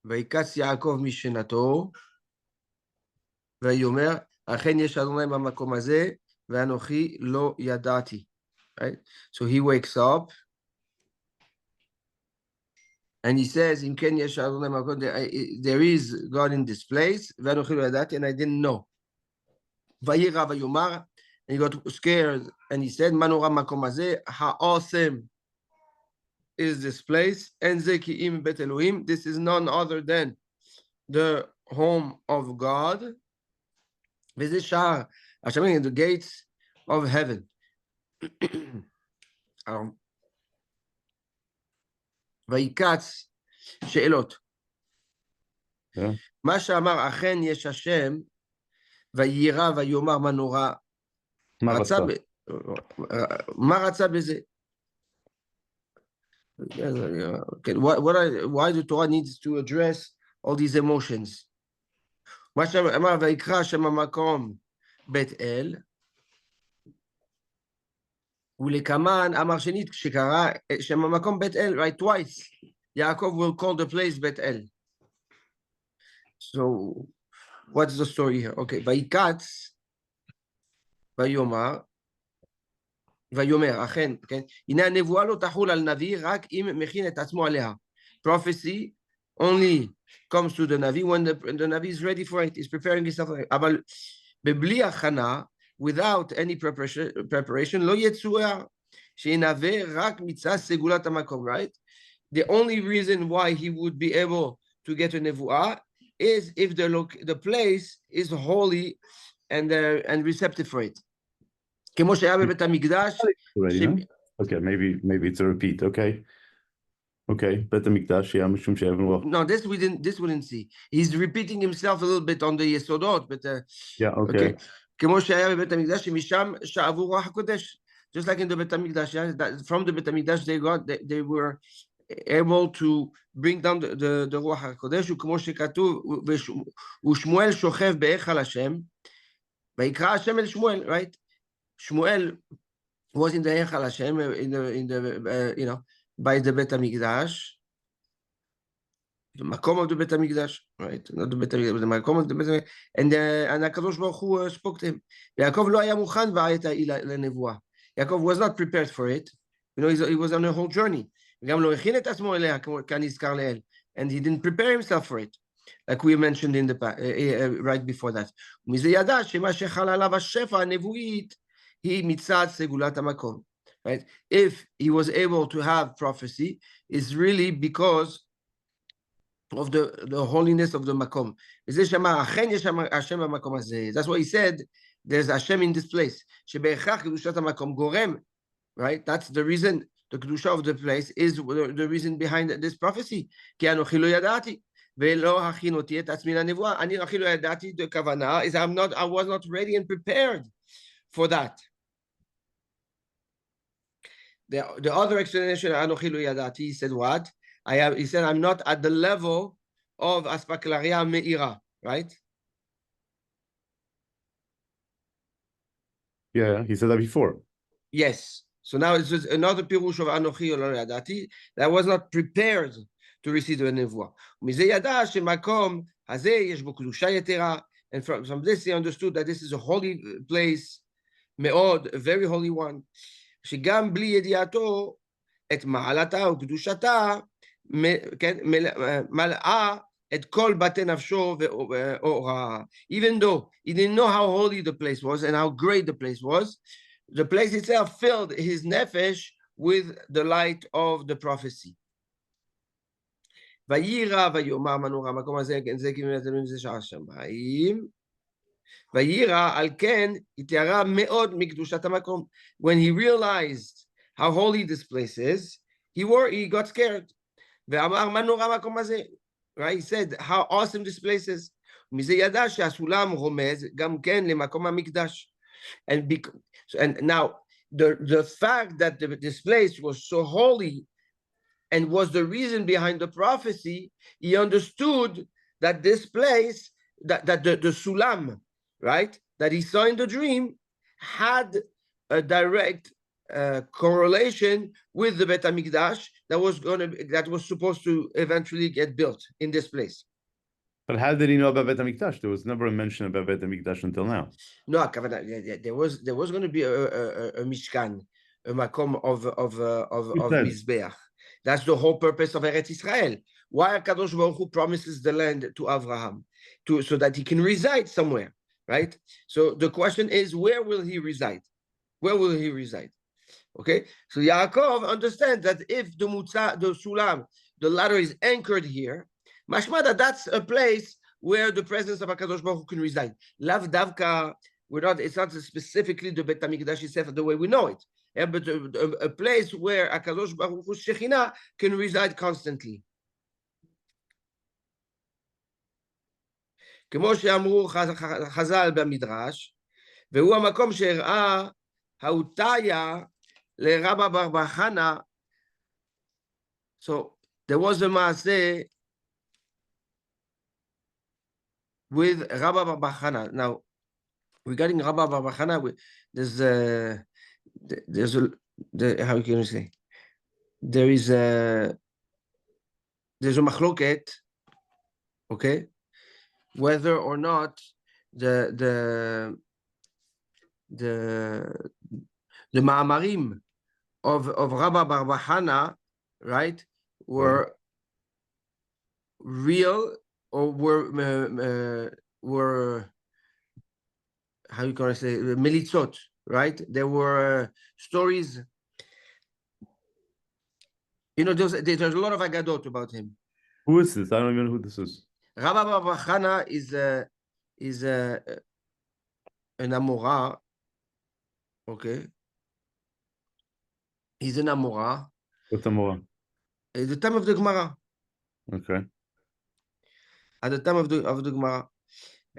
ויקץ יעקב משנתו, ויאמר, אכן יש אדוני במקום הזה, ואנוכי לא ידעתי. Right? So he wakes up, and he says, אם כן יש אדוני במקום, there is God in this place, ואנוכי לא ידעתי, and I didn't know. וירא ויאמר, and he got scared, and he said, מה נורא במקום הזה? How awesome is this place? אין זה כי אם בית אלוהים, this is none other than the home of God, וזה שער, השמיים, in the gates of heaven. ויקץ, שאלות. מה שאמר, אכן יש השם, וירא ויאמר מה נורא. מה רצה בזה? Why the Torah needs to address all these emotions? מה שאמר, ויקרא שם המקום בית אל, ולקמן אמר שנית, כשקרא שם המקום בית אל, right, twice, Yaakov will call the place בית אל. So, what's the story here? Okay, ויקץ, ויאמר, אכן, כן, הנה הנבואה לא תחול על נביא, רק אם מכין את עצמו עליה. Prophecy only comes to the Navi when the Navi is ready for it, is preparing himself. אבל בבלי הכנה, without any preparation, לא יצוע שינבא רק מצד סגולת המקום, right? The only reason why he would be able to get a nevuah is if the place is holy and receptive for it. כמו שהיה בבית המקדש. Okay, maybe it's a repeat, okay. Okay, בית המקדש היה משום שאבן רוח. No, this we didn't see. He's repeating himself a little bit on the יסודות, but yeah, okay. כמו שהיה בבית המקדש, שמשם שאבו רוח הקודש. Just like in the בית המקדש, from the בית המקדש they were able to bring down the רוח הקודש, וכמו שכתוב, ושמואל שוכב בהיכל השם, ויקרא השם אל שמואל, right? Shmuel was in the Eichel Hashem, in the by the Bet HaMikdash, the Makom of the Bet HaMikdash, right? Not the Bet HaMikdash, but the Makom of the Bet HaMikdash, and HaKadosh Baruch Hu spoke to him. Yaakov lo haya mukhan va'ayeta lenevuah. Yaakov was not prepared for it. You know, he was on a whole journey. וגם לא הכין את עצמו אליה, כנזכר לעיל, and he didn't prepare himself for it, like we mentioned in the right before that. ומזה ידע שמה שחל עליו השפע הנבואית, he mitzad segulat hamakom, right? If he was able to have prophecy, it's really because of the holiness of the makom. That's why he said there's Hashem in this place. Right? That's the reason. The kedusha of the place is the reason behind this prophecy. The kavana is I was not ready and prepared for that. The other explanation, he said what? He said, I'm not at the level of Aspaklaria Meira, right? Yeah, he said that before. Yes. So now it's just another pirush of Anochi Lo Yadati that I was not prepared to receive the nevuah. And from this he understood that this is a holy place, me'od, a very holy one. שגם בלי ידיעתו את מעלתה וקדושתה, מלאה את כל בתי נפשו ואורה. Even though he didn't know how holy the place was and how great the place was, the place itself filled his nefesh with the light of the prophecy. וירא ויאמר מנורה, המקום הזה, זה כמעט זה שער שמיים. וירא על כן התיירא מאוד מקדושת המקום. When he realized how holy this place is, he got scared. ואמר מה נורא המקום הזה? Right? He said how awesome this place is. ומזה ידע שהסולם רומז גם כן למקום המקדש. And now the fact that this place was so holy and was the reason behind the prophecy, he understood that this place, that the sulam, right, that he saw in the dream, had a direct correlation with the Bet HaMikdash that was supposed to eventually get built in this place. But how did he know about Bet HaMikdash? There was never a mention about Bet HaMikdash until now. No, there was going to be a Mishkan, a makom of Mizbeach. That's the whole purpose of Eretz Israel. Why Kadosh Baruch Hu promises the land to Abraham, so that he can reside somewhere, right? So the question is, where will he reside? Where will he reside? Okay, so Yaakov understands that if the Sulam, the ladder is anchored here, mashma that's a place where the presence of HaKadosh Baruch Hu can reside. Lav davka, it's not specifically the Bet HaMikdash itself the way we know it, but a place where HaKadosh Baruch Hu's Shekhinah can reside constantly. כמו שאמרו חז"ל במדרש, והוא המקום שהראה האותיה לרבא בר חנא. So there was a maaseh with Rabba bar Chana. Now, regarding Rabba bar Chana, there's how can you say? There's a machloket, okay, whether or not the ma'amarim of Rabba bar Chana, right, were real or were how you can say militzot, right? There were stories. You know, there's a lot of agadot about him. Who is this? I don't even know who this is. Rabba bar Chana is an Amora. Okay, he's an Amora. What's Amora? At the time of the Gemara. Okay. At the time of the Gemara,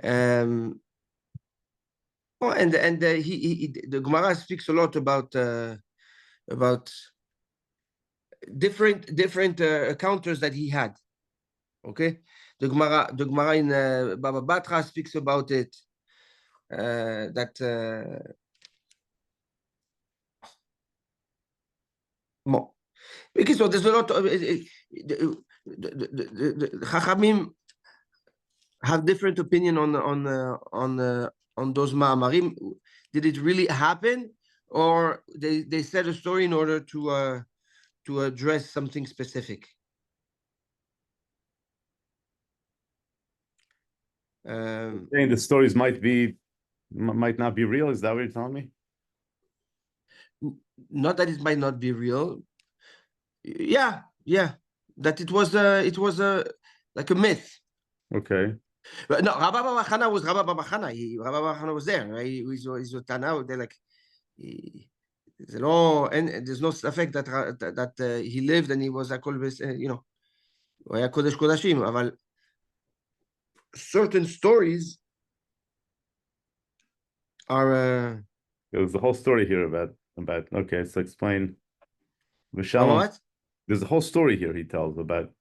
and the Gemara speaks a lot about different encounters that he had. Okay, the Gemara in Baba Batra speaks about it. Because so there's a lot of the Chachamim have different opinion on those ma'amarim. Did it really happen, or they said a story in order to address something specific? Saying the stories might not be real. Is that what you're telling me? Not that it might not be real. Yeah, that it was like a myth. Okay. But no, Rabba bar Chana was Rabba bar Chana. Rabba bar Chana was there, right? He's a Tana. They're like, there's no effect that he lived and he was a Kodesh Kodashim. But certain stories are. There's the whole story here about. Okay, so explain. What? There's a whole story here he tells about.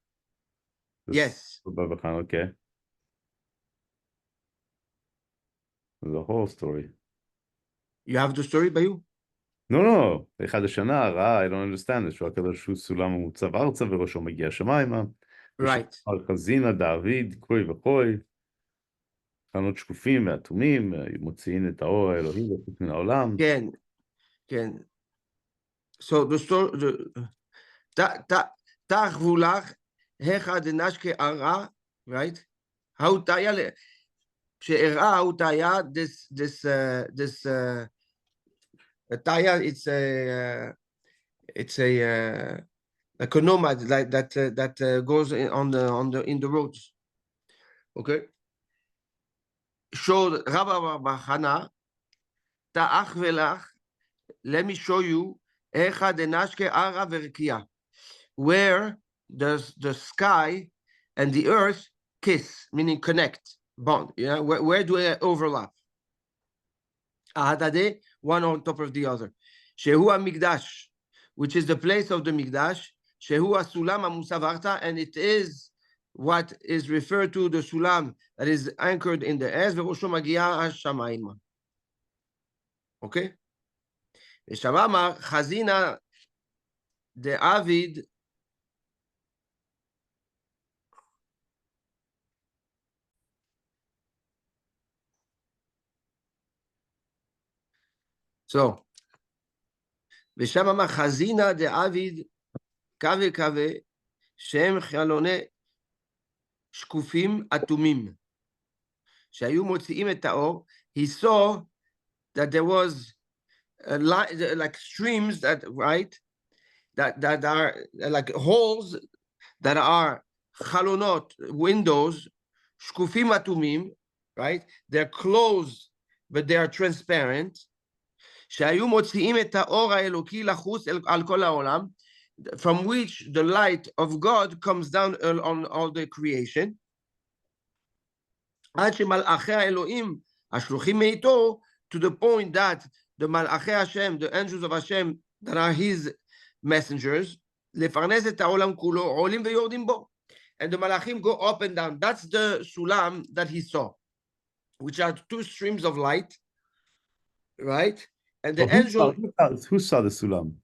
Yes. Okay. There's a whole story. You have the story by you? No. אחד השנה ראה, I don't understand this. שהקדוש הוא סולם המוצב ארצה וראשו מגיע שמיימה. Right. חזינה, דוד, כוי וכוי. חנות שקופים ואטומים, מוציאים את האור האלוהי וחוץ מן העולם. כן. So the story, תחבולך, היכא דנשקה ארעה, right? האותיה, שארעה האותיה, this Taya, it's a like a nomad that goes in the roads. Okay. Show Rabba bar Chana ta'ach velach. Let me show you echa denashke ara verkia, where does the sky and the earth kiss, meaning connect, bond. Yeah, where do they overlap? Ahadade, one on top of the other. Shehu HaMikdash, which is the place of the Mikdash. Shehu HaSulam HaMusavarta, and it is what is referred to the Sulam that is anchored in the earth. Verosho Magia HaShamayim. Okay? ושם אמר, חזינא דעביד So, ושם אמר חזינא דעביד קווה קווה שהם חלוני שקופים אטומים שהיו מוציאים את האור. He saw that there was like streams that, right, that are like holes that are חלונות, windows, שקופים אטומים, right, they're closed but they are transparent, שהיו מוציאים את האור האלוקי לחוץ על כל העולם, from which the light of God comes down on all the creation, עד שמלאכי האלוהים השלוחים מאיתו, to the point that the מלאכי השם, the angels of Hashem that are his messengers, לפרנס את העולם כולו, עולים ויורדים בו. And the malachim go up and down. That's the sulam that he saw, which are two streams of light, right? And the angel... Who saw the sulam?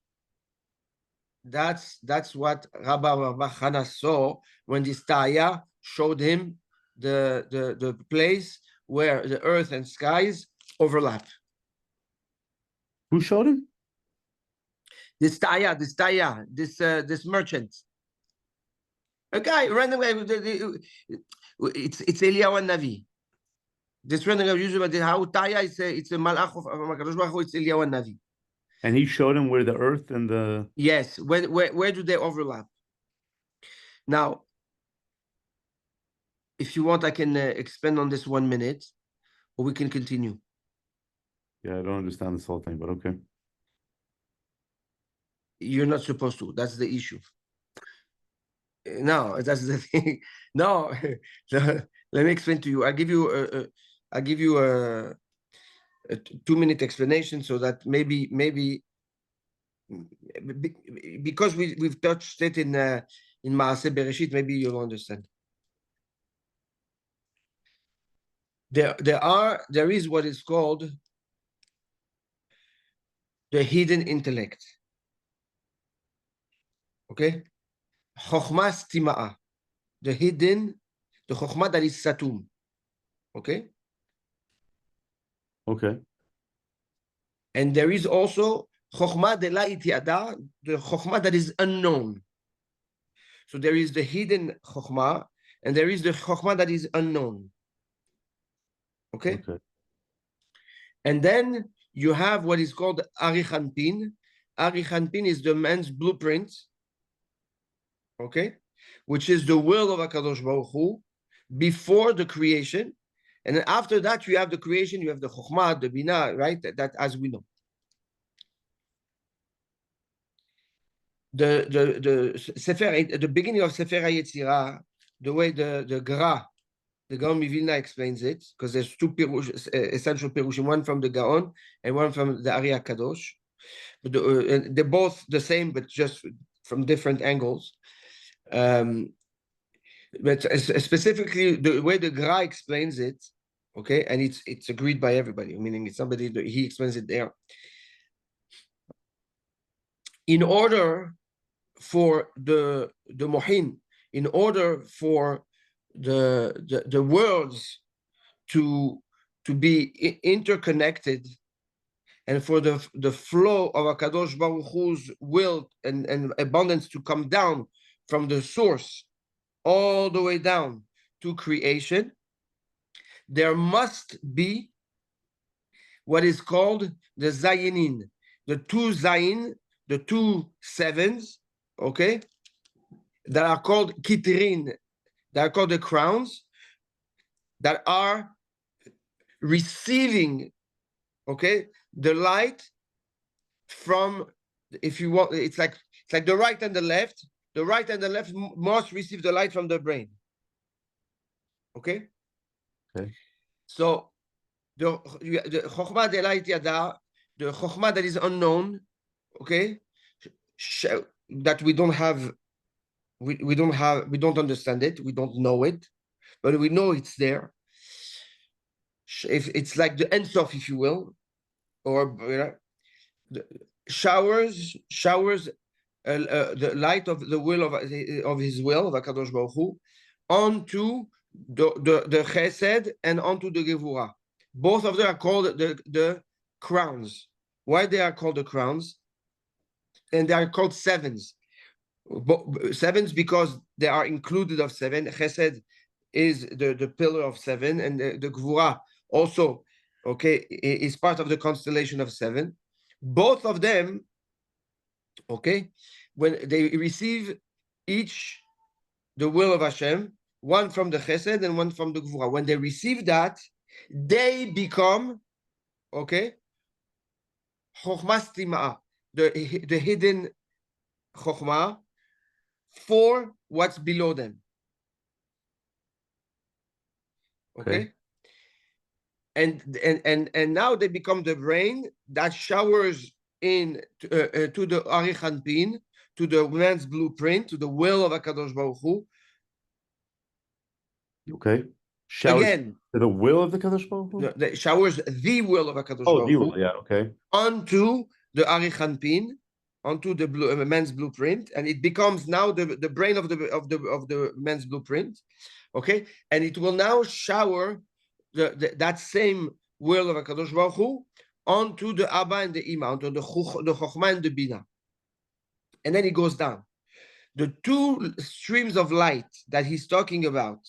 That's what Rabbi Chana saw when the Staya showed him the place where the earth and skies overlap. Who showed him? This merchant. A guy, random guy. It's Eliyahu Navi. This random guy usually how Taya it's a malach of HaKadosh Baruch Hu, it's Eliyahu Navi. And he showed him where the earth and the... Yes, where do they overlap? Now, if you want, I can expand on this 1 minute, or we can continue. Yeah, I don't understand this whole thing, but okay. You're not supposed to. That's the issue. No, that's the thing. No, let me explain to you. I'll give you a 2-minute explanation so that maybe because we've touched it in Maaseh Bereshit, maybe you'll understand. There is what is called the hidden intellect. Okay? Chokhmah Stima'ah. The Chokhmah that is Satum. Okay? Okay. And there is also Chokhmah de la Itiada, the Chokhmah that is unknown. So there is the hidden Chokhmah, and there is the Chokhmah that is unknown. Okay? And then you have what is called Arich Anpin. Arich Anpin is the man's blueprint, okay? Which is the will of HaKadosh Baruch Hu before the creation. And then after that, you have the creation, you have the Chokhmah, the Binah, right? That as we know. The beginning of Sefer HaYetzirah, the way the Gra, the Gaon Mivilna explains it, because there's two essential Pirushim, one from the Gaon and one from the Ari HaKadosh. But they're both the same, but just from different angles. But specifically, the way the Gra explains it, okay, and it's agreed by everybody, meaning it's somebody, he explains it there. In order for the Mohin, in order for the worlds to be interconnected, and for the flow of HaKadosh Baruch Hu's will and abundance to come down from the source all the way down to creation, there must be what is called the Zayinin, the two Zayin, the two sevens, okay, that are called Kitrin, that are called the crowns, that are receiving, okay, the light from, if you want, it's like the right and the left. The right and the left must receive the light from the brain. Okay? Okay. So the Chokhmah de la Yada, the Chokhmah that is unknown, okay, that we don't have, we don't understand it, we don't know it, but we know it's there. If it's like the Ein Sof, if you will, or showers the light of the will of his will of Hakadosh Baruch Hu onto the Chesed and onto the Gevurah. Both of them are called the crowns. Why they are called the crowns? And they are called sevens. Sevens because they are included of seven. Chesed is the pillar of seven, and the Gevurah also, okay, is part of the constellation of seven. Both of them, okay, when they receive each the will of Hashem, one from the Chesed and one from the Gevurah. When they receive that, they become, okay, Chokhmah Stima'ah, the hidden Chokhmah for what's below them. Okay? And now they become the brain that showers in to the Arich Anpin, to the man's blueprint, to the will of HaKadosh Baruch Hu. Okay. Showers Again, to the will of the Kadosh Baruch Hu? Showers the will of HaKadosh Baruch the Hu. will, yeah, okay. Onto the Arich Anpin, onto the man's blueprint, and it becomes now the brain of the man's blueprint. Okay, and it will now shower that same will of HaKadosh Baruch Hu onto the Abba and the Ima, onto the Chokhmah and the Bina. And then it goes down. The two streams of light that he's talking about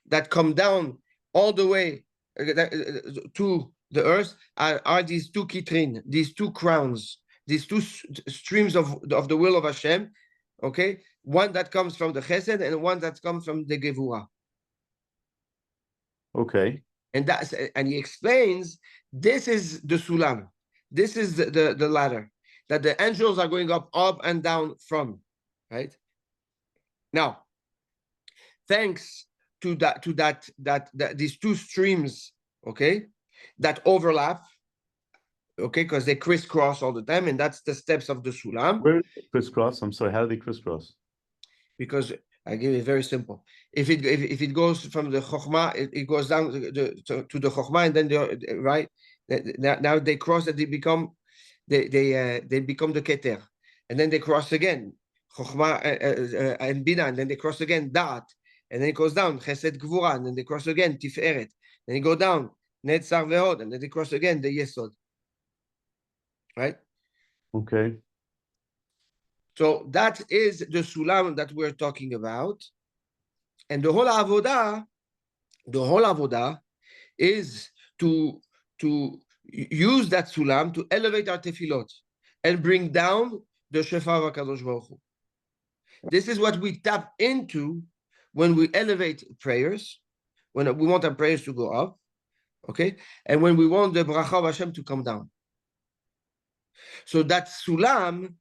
that come down all the way to the earth are these two kitrin, these two crowns, these two streams of the will of Hashem, okay? One that comes from the Chesed and one that comes from the Gevurah. Okay. And he explains this is the sulam, this is the ladder that the angels are going up and down from, right? Now, thanks to these two streams, okay, that overlap, okay, because they crisscross all the time, and that's the steps of the sulam. Where crisscross? I'm sorry, how do they crisscross? Because I give it very simple. If it goes from the chokhmah, it goes down to the chokhmah, and then right now they cross and they become the keter, and then they cross again chokhmah and bina, and then they cross again da'at, and then it goes down chesed gvura, and then they cross again tiferet, then they go down netzar vehod, and then they cross again the yesod. Right? Okay. So that is the sulam that we're talking about. And the whole avodah is to use that sulam to elevate our tefillot and bring down the shofar of HaKadosh Baruch Hu. This is what we tap into when we elevate prayers, when we want our prayers to go up, okay? And when we want the bracha of Hashem to come down. So that sulam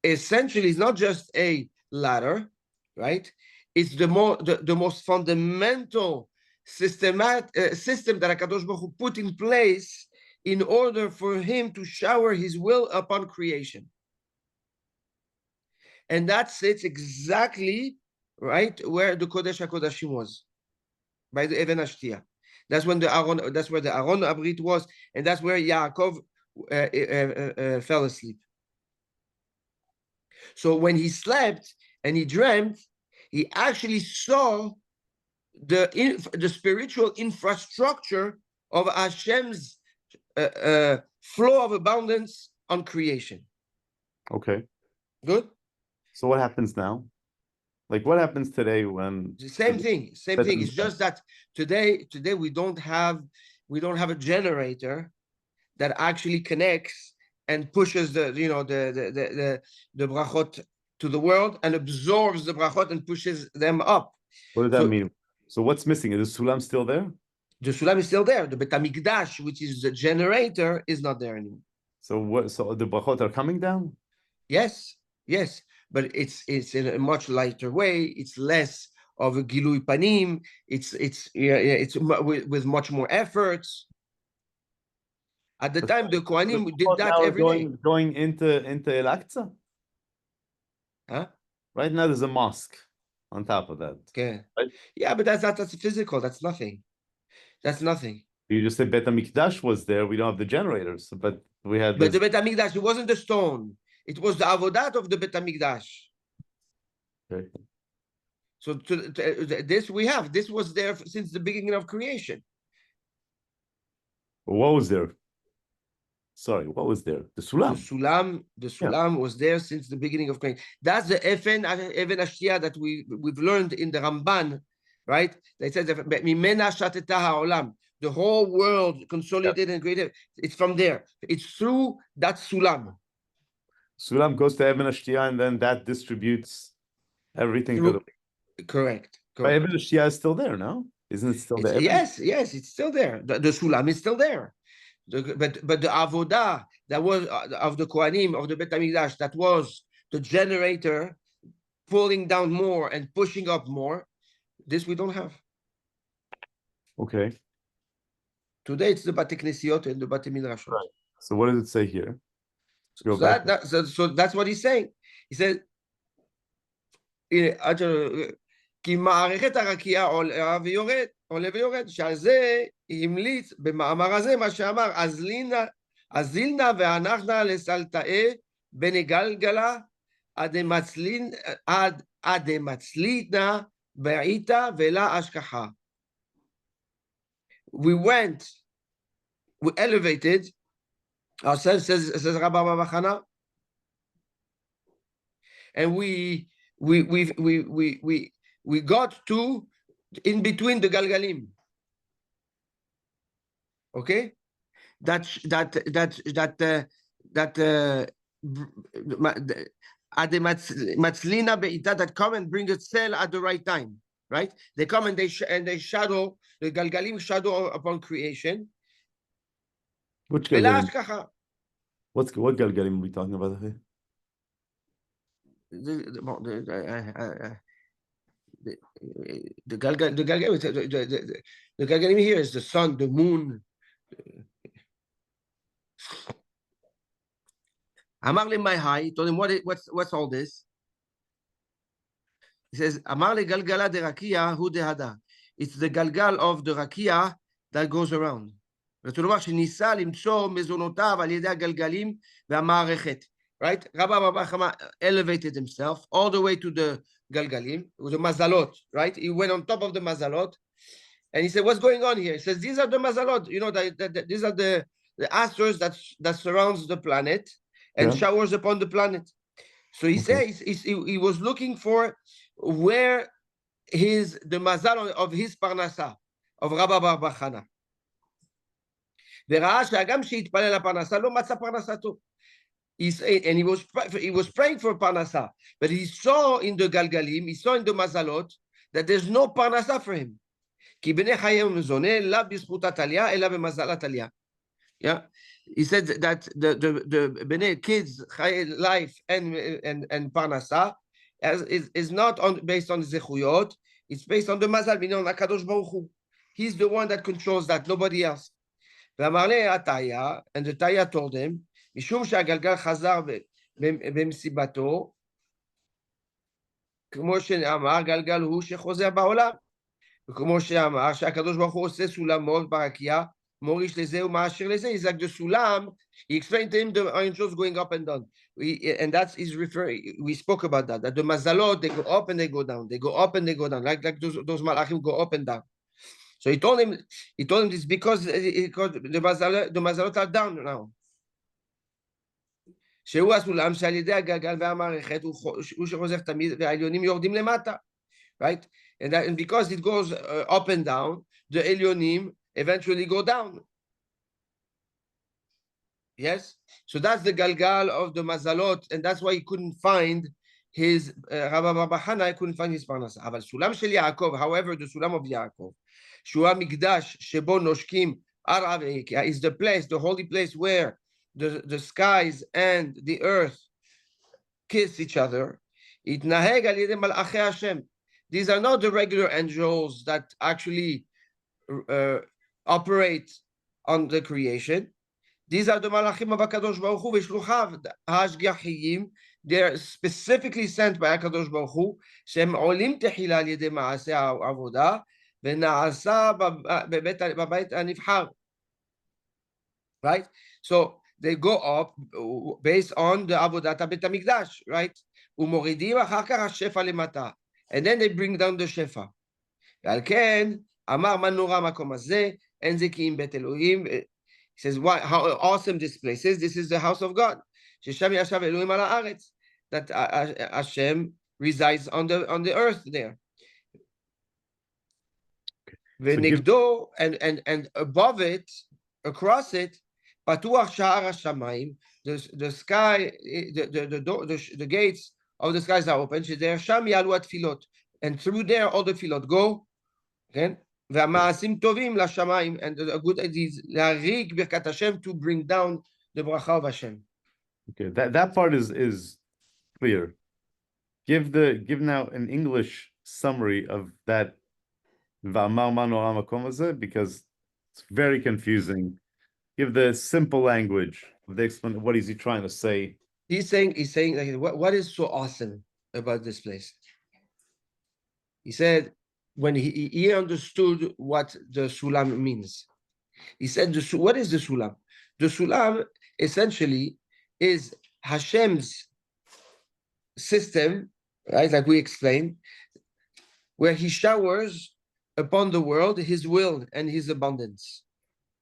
essentially is not just a ladder, right? It's the most fundamental system that HaKadosh Baruch Hu put in place in order for him to shower his will upon creation. And that sits exactly, right, where the Kodesh HaKodashim was, by the Even HaShtiyah. That's where the Aron Abrit was, and that's where Yaakov fell asleep. So when he slept and he dreamt, he actually saw the spiritual infrastructure of Hashem's flow of abundance on creation. Okay. Good. So what happens now? Like what happens today when the same thing? It's just that today we don't have a generator that actually connects and pushes the brachot to the world and absorbs the brachot and pushes them up. What does that mean? So what's missing? Is the sulam still there? The sulam is still there. The Bet HaMikdash, which is the generator, is not there anymore. So what? So the brachot are coming down? Yes, but it's in a much lighter way. It's less of a gilui panim. It's with much more efforts. At the time, the Kohanim did that every day. Going into El-Aqsa? Huh? Right now, there's a mosque on top of that. Okay. Right? Yeah, but that's physical. That's nothing. That's nothing. You just said Bet HaMikdash was there. We don't have the generators, but We had But this. the Bet HaMikdash, it wasn't the stone. It was the avodat of the Bet HaMikdash. Okay. So this we have. This was there since the beginning of creation. What was there? Sorry, what was there? The Sulam. The Sulam was there since the beginning of creation. That's the Even Ashtia that we've learned in the Ramban, right? They said Mimena Shateta Ha'olam. The whole world consolidated and created. It's from there. It's through that Sulam. Sulam goes to Eben Ashtia, and then that distributes everything to the. Correct. But Eben Ashtia is still there, no? Isn't it still there? Yes, it's still there. The Sulam is still there. But the avodah that was of the Kohanim of the Bet HaMikdash, that was the generator pulling down more and pushing up more. This we don't have. Okay. Today it's the Bate Knesiot and the Bate Midrashot. Right. So what does it say here? So that's what he's saying. He said, כי מערכת הרקיע עולה ויורד, שעל זה המליץ במאמר הזה מה שאמר, אזילנה ואנחנה לסלטאי בנגלגלה עד דמצליתנה בעיתה ולה אשכחה. We elevated ourselves, says Rabbi Bachana, and we got to in between the Galgalim. Okay, Matzlina Be'ita, that come and bring a cell at the right time, right? They come and they shadow, the Galgalim shadow upon creation. Which Galgalim? What Galgalim are we talking about here? The Galgalim here is the sun, the moon. Amar le my high, told him what's all this? He says, Amar le Galgala de Rakia hu de hada. It's the Galgal of the Rakia that goes around. שניסה למצוא מזונותיו על ידי הגלגלים והמערכת. Right? Rabbi Chama elevated himself all the way to the Galgalim. It was a mazalot, right? He went on top of the mazalot, and he said, "What's going on here?" He says, "These are the mazalot. You know, these are the asters that surrounds the planet and showers upon the planet." So he says he was looking for where the mazal of his parnasa of Rabbi Bar Chana. וראה שהגם שהתפלל לפרנסה לא מצא פרנסתו. And he was praying for parnasa, but he saw in the galgalim, he saw in the mazalot that there's no parnasa for him. כי בני חייהם זונה לא בזכות התליה אלא במזלת תליה. Yeah, he said that the bnei kids life and parnasa is not based on zechuyot, it's based on the mazal, meaning on HaKadosh Baruch Hu. He's the one that controls that, nobody else. ואמר לי התיה, and the taya told him, משום שהגלגל חזר במסיבתו, כמו שאמר, גלגל הוא שחוזר בעולם, וכמו שאמר, שהקדוש ברוך הוא עושה סולמות ברקיע, מוריש לזה ומאשר לזה, he's like the sulam, he explained to him the angels going up and down, and that's his referring, we spoke about that the mazalot, they go up and they go down, they go up and they go down, like those malachim go up and down. So he told him this because the mazalot are down now. שהוא הסולם שעל ידי הגלגל והמערכת הוא שחוזר תמיד והעליונים יורדים למטה, right? And because it goes up and down, the elyonim eventually go down. Yes? So that's the galgal of the mazalot, and that's why he couldn't find his Rabbi Bar Chana couldn't find his parnasa. אבל סולם של יעקב, however, the סולם of יעקב, שהוא המקדש שבו נושקים ערעה ועקיה, is the place, the holy place where the skies and the earth kiss each other. התנהג על ידי מלאכי השם. These are not the regular angels that actually operate on the creation. These are the malachim of HaKadosh Baruch Hu v'shluchav hashgiachiyim. They're specifically sent by HaKadosh Baruch Hu, שהם עולים תחילה על ידי מעשה העבודה, ונעשה בבית הנבחר. Right? So they go up based on the Avodat HaBeit HaMikdash, right? ומורידים אחר כך השפע למטה. And then they bring down the שפע. ועל כן, אמר מה נורא המקום הזה, אין זה כי אם בית אלוהים. He says, why, how awesome this place is. This is the house of God. ששם ישב אלוהים על הארץ. That Hashem resides on the earth there. ונגדו, and above it, across it, פתוח שער השמיים, the sky, the gates of the skies are open, שדרך שם יעלו התפילות, and through there all the תפילות go, כן? והמעשים טובים לשמיים, and the good deeds, להריק ברכת השם, to bring down the ברכה of Hashem. Okay, that part is clear. Give now an English summary of that V'amar ma nora makom hazeh, because it's very confusing. Give the simple language of the explanation. What is he trying to say? He's saying like, what is so awesome about this place? He said when he understood what the sulam means. He said, what is the sulam? The sulam essentially is Hashem's system, right? Like we explained, where he showers upon the world his will and his abundance.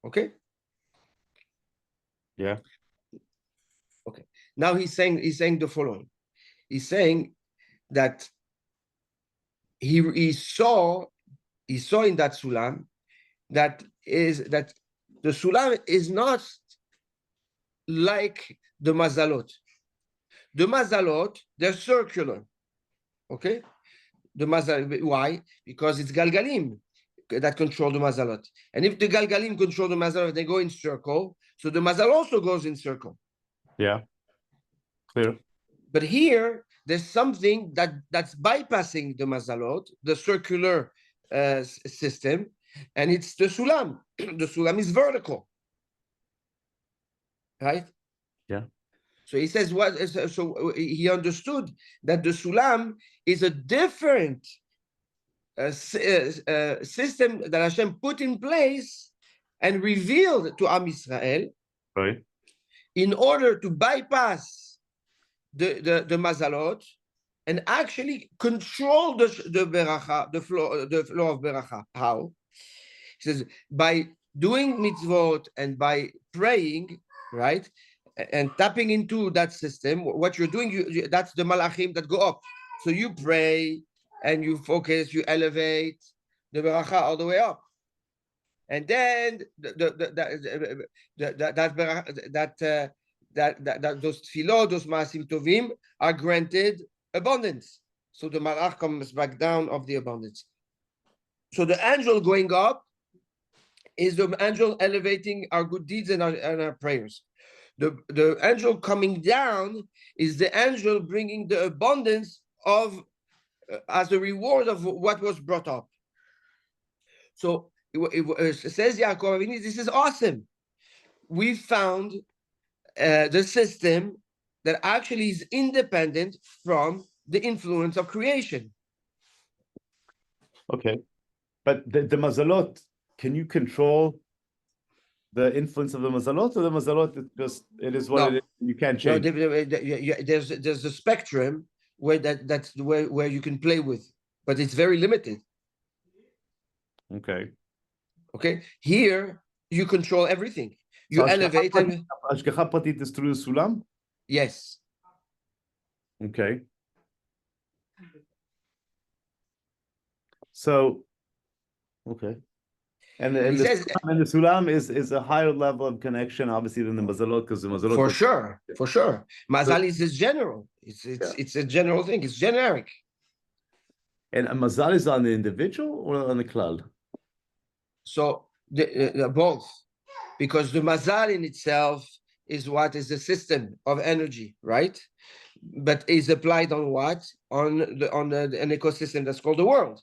Okay? Yeah. Okay. Now he's saying the following. He's saying that he saw in that sulam that the sulam is not like the mazalot. The mazalot, they're circular. Okay? The mazal, why? Because it's galgalim that control the mazalot. And if the galgalim control the mazalot, they go in circle. So the mazal also goes in circle. Yeah. Clear. But here, there's something that's bypassing the mazalot, the circular system, and it's the sulam. The sulam is vertical. Right? Yeah. So he says what? So he understood that the sulam is a different system that Hashem put in place and revealed to Am Yisrael, Right. in order to bypass the mazalot and actually control the beracha, the flow of beracha. How? He says by doing mitzvot and by praying, right? And tapping into that system, what you're doing, that's the malachim that go up. So you pray and you focus, you elevate the beracha all the way up, and then those tefillot, those maasim tovim are granted abundance. So the malach comes back down of the abundance. So the angel going up is the angel elevating our good deeds and our prayers. The angel coming down is the angel bringing the abundance of as a reward of what was brought up. So it says Yaakov Avinu, this is awesome. We found the system that actually is independent from the influence of creation. Okay, but the mazalot, can you control the influence of the mazalot, or the mazalot it is what it is? You can't change. No, there's a spectrum where that's where you can play with, but it's very limited. Okay. Okay. Here you control everything. You So elevate and Hashgacha pratit is through the sulam. yes. Okay. So, okay. And the sulam is a higher level of connection, obviously, than the mazalot, because the mazalot For sure. Mazal is general. It's a general thing. It's generic. And a mazal is on the individual or on the klal? So both, because the mazal in itself is what is the system of energy, right? But is applied on what? On an ecosystem that's called the world,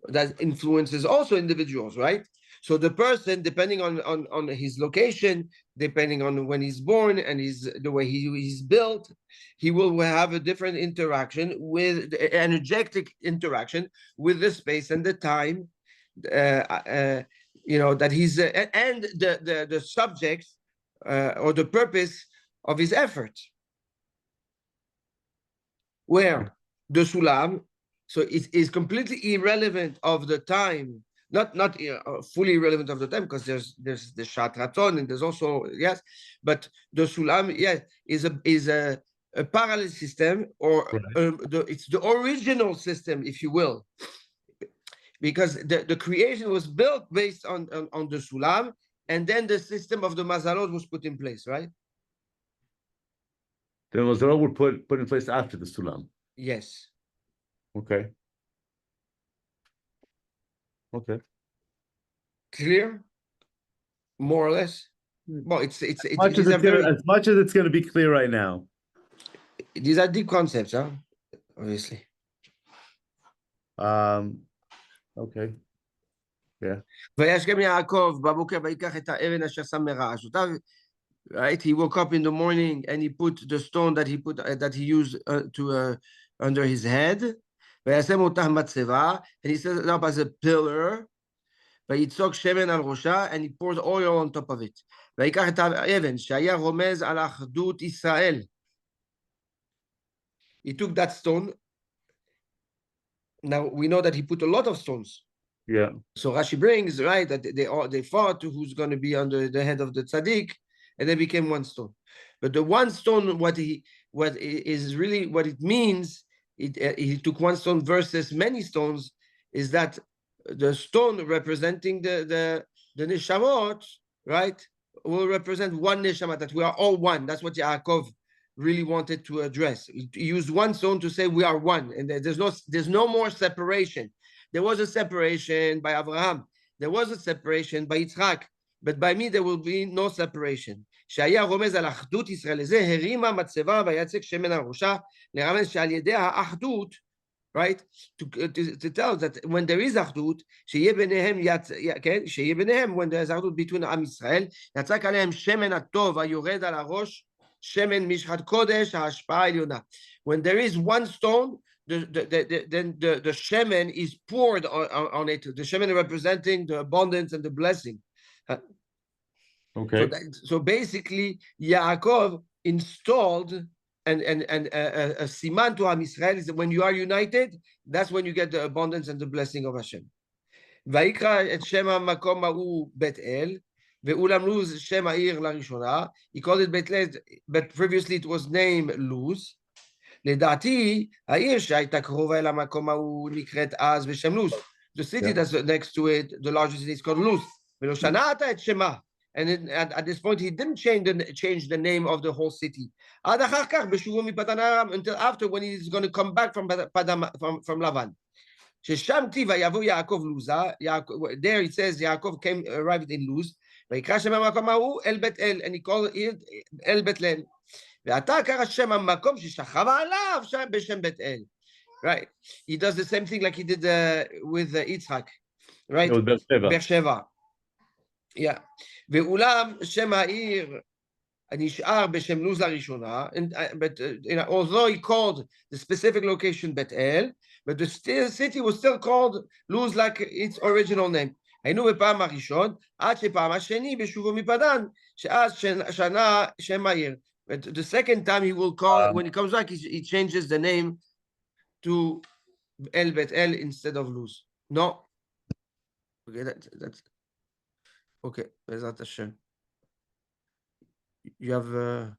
that influences also individuals, right? So the person, depending on his location, depending on when he's born and the way he's built, he will have a different interaction with the energetic interaction with the space and the time, that he's and the subjects or the purpose of his effort. Where the Sulam, so it is completely irrelevant of the time, not fully irrelevant of the time, because there's the Shatraton and there's also, yes, but the Sulam, yes, is a parallel system, or it's the original system, if you will, because the creation was built based on the Sulam, and then the system of the Mazalot was put in place, right? The Mazalot were put in place after the Sulam. Yes. Okay. Okay. Clear? More or less? Well, it's as much as it's going to be clear right now. These are deep concepts, huh? Obviously. Okay. Yeah. וישכם יעקב בבוקר ויקח את האבן אשר שם מרעשותיו. Right? He woke up in the morning and he put the stone that he used to under his head. וישם אותה מצבה, and he set it up as a pillar. ויצוק שמן על ראשה, and he poured oil on top of it. ויקח את האבן שהיה רומז על אחדות ישראל. He took that stone. Now we know that he put a lot of stones. Yeah. So Rashi brings, right, that they fought who's going to be under the head of the tzaddik, and they became one stone. But the one stone, what it means, he took one stone versus many stones, is that the stone representing the neshamot, right, will represent one neshama, that we are all one. That's what Yaakov really wanted to address. He used one stone to say we are one, and there's no more separation. There was a separation by Abraham. There was a separation by Yitzchak. But by me, there will be no separation. שהיה רומז על אחדות ישראל, לזה הרימה מצבה ויצק שמן על ראשה, לרמז שעל ידי האחדות, right, to tell that when there is אחדות, שיהיה ביניהם, when there is אחדות between עם ישראל, יצק עליהם שמן הטוב היורד על הראש, שמן משחת קודש, ההשפעה העליונה. When there is one stone, then the shemen is poured on it. The shemen representing the abundance and the blessing. Okay. So basically, Yaakov installed and a siman to Am Yisrael is that when you are united, that's when you get the abundance and the blessing of Hashem. ויקרא את שם המקום ההוא בית אל, ואולם לוז שם העיר לראשונה. He called it בית אל, but previously it was named Luz. לדעתי, העיר שהייתה קרובה אל המקום ההוא נקראת אז בשם לוז. The city that's next to it, the largest city, is called Luz. ולא שנעת את שמה. And at this point, he didn't change the name of the whole city. עד אחר כך, בשובו מפדן ארם, until after, when he's going to come back from Lavan. ששם כתיב, ויבוא יעקב לוזה, there it says, Yaakov arrived in Luz, ויקרא שם המקום ההוא אל בית אל, and he called it אל בית אל. ועתה קרא שם המקום ששכב עליו בשם בית אל. Right. He does the same thing like he did with Yitzchak. Right? באר שבע. Yeah. ואולם שם העיר נשאר בשם לוז לראשונה, but although he called the specific location בית אל, but the city was still called Luz like its original name. היינו בפעם הראשון, עד שפעם השני בשובו מפדן, שאז שנה שם העיר. But the second time he will call, when he comes back, he changes the name to El Bet El instead of Luz. No. Okay, that's okay. Bezat Hashem. You have